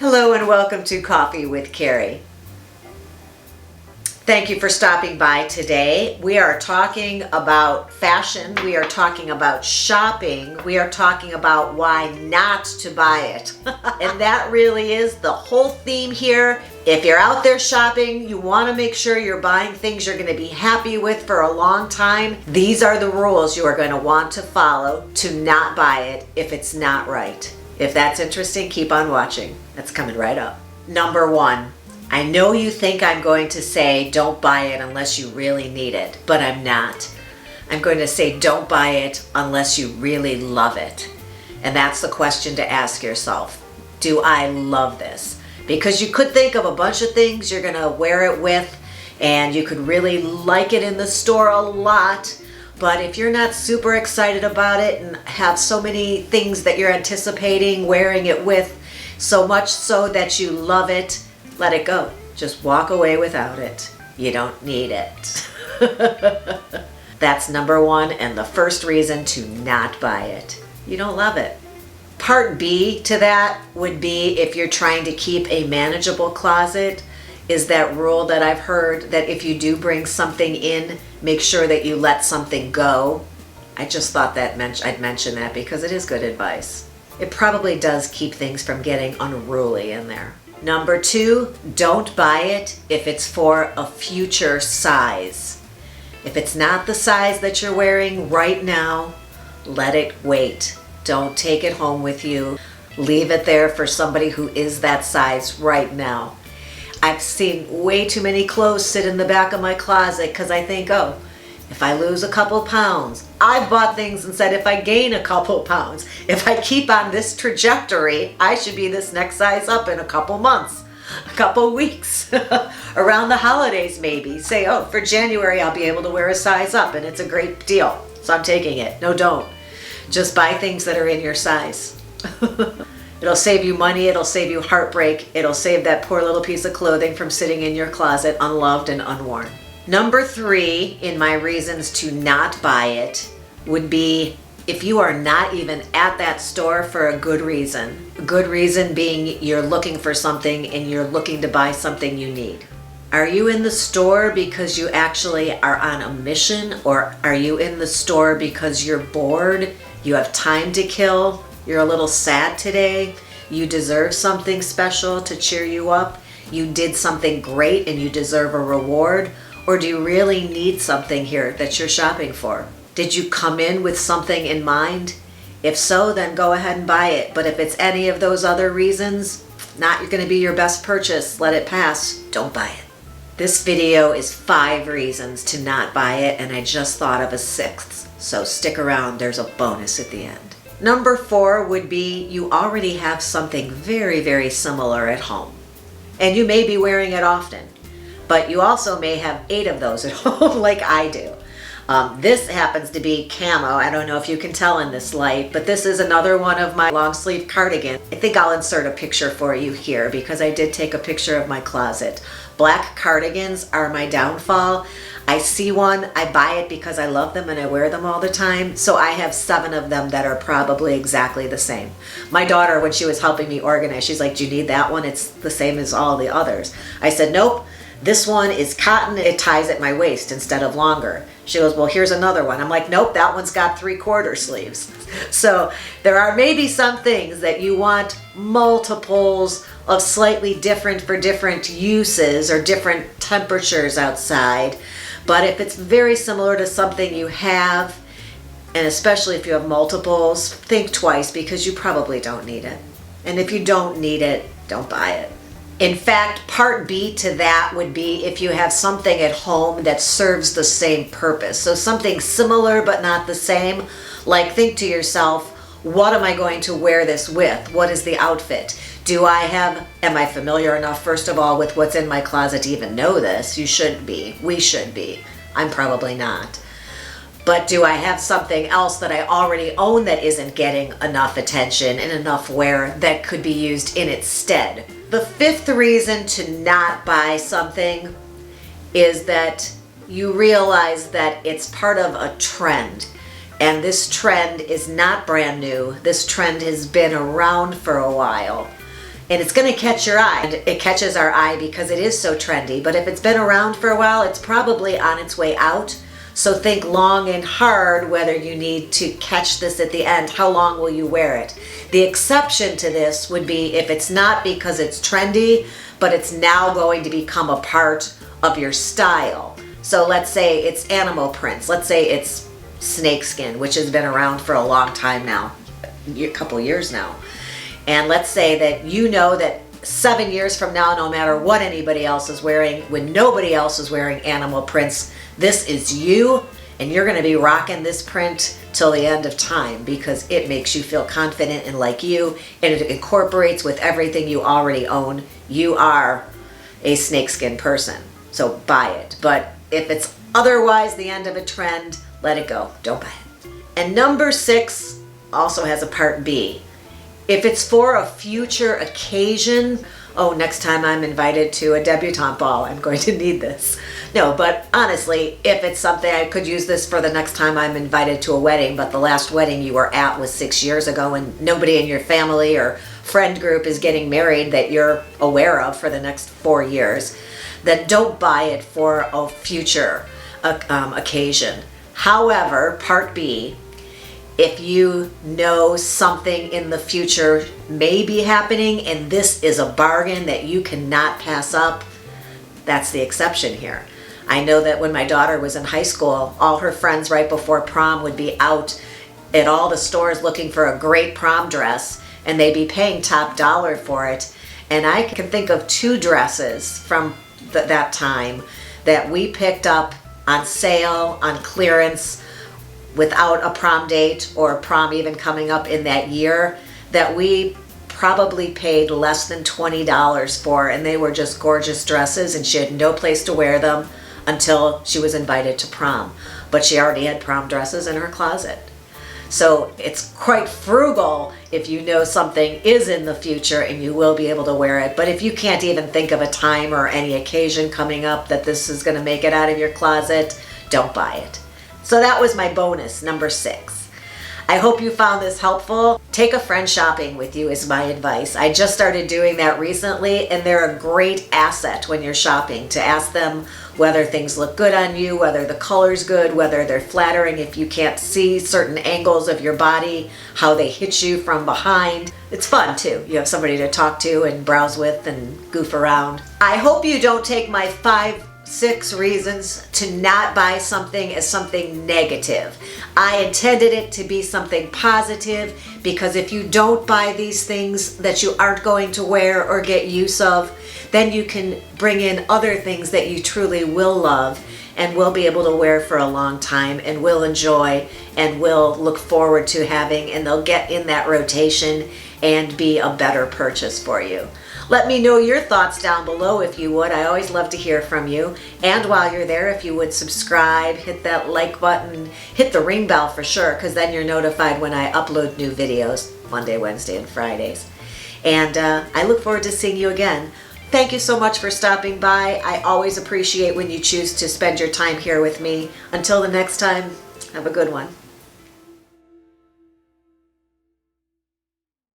Hello and welcome to Coffee with Carey. Thank you for stopping by today. We are talking about fashion. We are talking about shopping. We are talking about why not to buy it. And that really is the whole theme here. If you're out there shopping, you want to make sure you're buying things you're going to be happy with for a long time. These are the rules you are going to want to follow to not buy it if it's not right. If that's interesting, keep on watching. That's coming right up. Number one, I know you think I'm going to say don't buy it unless you really need it, but I'm not. I'm going to say don't buy it unless you really love it. And that's the question to ask yourself. Do I love this? Because you could think of a bunch of things you're going to wear it with, and you could really like it in the store a lot. But if you're not super excited about it and have so many things that you're anticipating wearing it with, so much so that you love it, let it go. Just walk away without it. You don't need it. That's number one and the first reason to not buy it. You don't love it. Part B to that would be if you're trying to keep a manageable closet, is that rule that I've heard that if you do bring something in, make sure that you let something go. I just thought that I'd mention that because it is good advice. It probably does keep things from getting unruly in there. Number two, don't buy it if it's for a future size. If it's not the size that you're wearing right now, let it wait. Don't take it home with you. Leave it there for somebody who is that size right now. I've seen way too many clothes sit in the back of my closet because I think, oh, if I lose a couple pounds, I've bought things and said if I gain a couple pounds, if I keep on this trajectory, I should be this next size up in a couple months, a couple weeks, around the holidays maybe. Say, oh, for January I'll be able to wear a size up and it's a great deal, so I'm taking it. No, don't. Just buy things that are in your size. It'll save you money, it'll save you heartbreak, it'll save that poor little piece of clothing from sitting in your closet unloved and unworn. Number three in my reasons to not buy it would be if you are not even at that store for a good reason. A good reason being you're looking for something and you're looking to buy something you need. Are you in the store because you actually are on a mission, or are you in the store because you're bored, you have time to kill, you're a little sad today, you deserve something special to cheer you up, you did something great and you deserve a reward? Or do you really need something here that you're shopping for? Did you come in with something in mind? If so, then go ahead and buy it. But if it's any of those other reasons, not going to be your best purchase, let it pass. Don't buy it. This video is 5 reasons to not buy it, and I just thought of a 6th. So stick around, there's a bonus at the end. Number 4 would be you already have something very, very similar at home. And you may be wearing it often. But you also may have 8 of those at home like I do. This happens to be camo. I don't know if you can tell in this light, but this is another one of my long sleeve cardigans. I think I'll insert a picture for you here because I did take a picture of my closet. Black cardigans are my downfall. I see one, I buy it because I love them and I wear them all the time. So I have 7 of them that are probably exactly the same. My daughter, when she was helping me organize, she's like, do you need that one? It's the same as all the others. I said, nope. This one is cotton, it ties at my waist instead of longer. She goes, well, here's another one. I'm like, nope, that one's got 3/4 sleeves. So there are maybe some things that you want multiples of slightly different for different uses or different temperatures outside. But if it's very similar to something you have, and especially if you have multiples, think twice because you probably don't need it. And if you don't need it, don't buy it. In fact, part B to that would be if you have something at home that serves the same purpose. So something similar but not the same. Like think to yourself, what am I going to wear this with? What is the outfit? Am I familiar enough, first of all, with what's in my closet to even know this? You should be. We should be. I'm probably not. But do I have something else that I already own that isn't getting enough attention and enough wear that could be used in its stead? The 5th reason to not buy something is that you realize that it's part of a trend. And this trend is not brand new. This trend has been around for a while. and it's going to catch your eye. And it catches our eye because it is so trendy. But if it's been around for a while, it's probably on its way out. So think long and hard whether you need to catch this at the end. How long will you wear it? The exception to this would be if it's not because it's trendy, but it's now going to become a part of your style. So let's say it's animal prints. Let's say it's snakeskin, which has been around for a long time now, a couple years now. And let's say that you know that 7 years from now, no matter what anybody else is wearing, when nobody else is wearing animal prints, this is you, and you're going to be rocking this print till the end of time because it makes you feel confident and like you, and it incorporates with everything you already own. You are a snakeskin person, so buy it. But if it's otherwise the end of a trend, let it go. Don't buy it. And number 6 also has a part B. If it's for a future occasion, oh, next time I'm invited to a debutante ball, I'm going to need this. No, but honestly, if it's something, I could use this for the next time I'm invited to a wedding, but the last wedding you were at was 6 years ago and nobody in your family or friend group is getting married that you're aware of for the next 4 years, then don't buy it for a future occasion. However, part B, if you know something in the future may be happening and this is a bargain that you cannot pass up, that's the exception here. I know that when my daughter was in high school, all her friends right before prom would be out at all the stores looking for a great prom dress, and they'd be paying top dollar for it. And I can think of 2 dresses from that time that we picked up on sale, on clearance, without a prom date or prom even coming up in that year, that we probably paid less than $20 for, and they were just gorgeous dresses, and she had no place to wear them until she was invited to prom. But she already had prom dresses in her closet. So it's quite frugal if you know something is in the future and you will be able to wear it. But if you can't even think of a time or any occasion coming up that this is going to make it out of your closet, don't buy it. So that was my bonus, number 6. I hope you found this helpful. Take a friend shopping with you is my advice. I just started doing that recently, and they're a great asset when you're shopping to ask them whether things look good on you, whether the color's good, whether they're flattering if you can't see certain angles of your body, how they hit you from behind. It's fun too. You have somebody to talk to and browse with and goof around. I hope you don't take my 6 reasons to not buy something as something negative. I intended it to be something positive because if you don't buy these things that you aren't going to wear or get use of, then you can bring in other things that you truly will love and will be able to wear for a long time and will enjoy and will look forward to having, and they'll get in that rotation and be a better purchase for you. Let me know your thoughts down below if you would. I always love to hear from you. And while you're there, if you would subscribe, hit that like button, hit the ring bell for sure, because then you're notified when I upload new videos, Monday, Wednesday, and Fridays. And I look forward to seeing you again. Thank you so much for stopping by. I always appreciate when you choose to spend your time here with me. Until the next time, have a good one.